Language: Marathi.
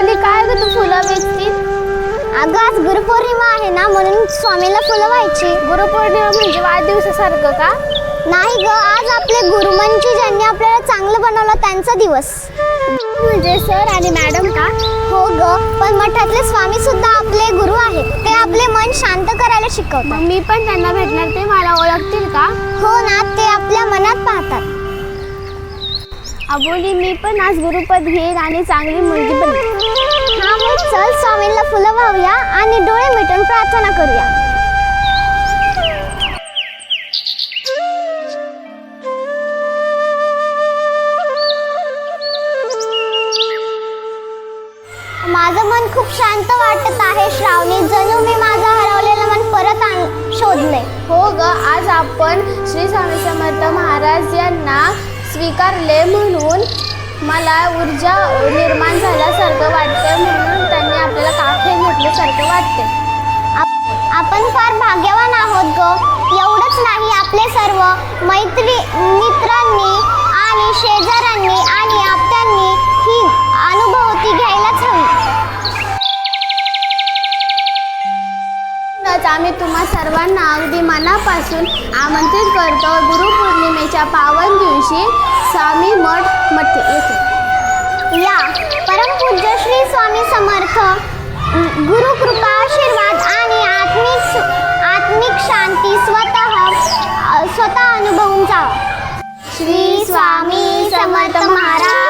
अबोली काय ग तू फुलं वेचती? अगं आज गुरुपौर्णिमा आहे ना, म्हणून स्वामीला फुलं व्हायची. गुरुपौर्णिमा म्हणजे वाढदिवसासारखं का? नाही ग, आज आपले गुरुमंची ज्यांनी आपल्याला चांगलं बनवलं त्यांचा दिवस. म्हणजे सर आणि मॅडम का? हो ग, पण मठातले स्वामी सुद्धा आपले गुरु आहेत. ते आपले मन शांत करायला शिकवतात. मग मी पण त्यांना भेटणार, ते मला ओळखतील का? हो ना, ते आपल्या मनात पाहतात. अबोली मी पण आज गुरुपद घेईन आणि चांगली मुलगी बनेन. हा मग चल स्वामींना फुलं वाहूया आणि डोळे मिटून प्रार्थना करूया. माझं मन खूप शांत वाटत आहे श्रावणी. जणू मी माझं हरवलेलं मन परत शोधले. हो ग, आज आपण श्री स्वामी समर्थ महाराज यांना स्वीकारले म्हणून मला ऊर्जा निर्माण झाल्यासारखं वाटते, म्हणून त्यांनी आपल्याला काखे घेतल्यासारखं वाटते. आपण फार भाग्यवान आहोत ग. एवढंच नाही, आपले सर्व मित्रांनी आणि शेजाऱ्यांनी आणि आप्तांनी ही अनुभूती घ्यायलाच हवी. आम्ही तुम्हा सर्वांना अगदी मनापासून आमंत्रित करतो गुरुपौर्णिमेच्या पावन दिवशी स्वामी मठ येथे या. परमपूज्य श्री स्वामी समर्थ गुरु कृपा आशीर्वाद आणि आत्मिक शांती स्वतः अनुभवून जावा. श्री स्वामी समर्थ महाराज.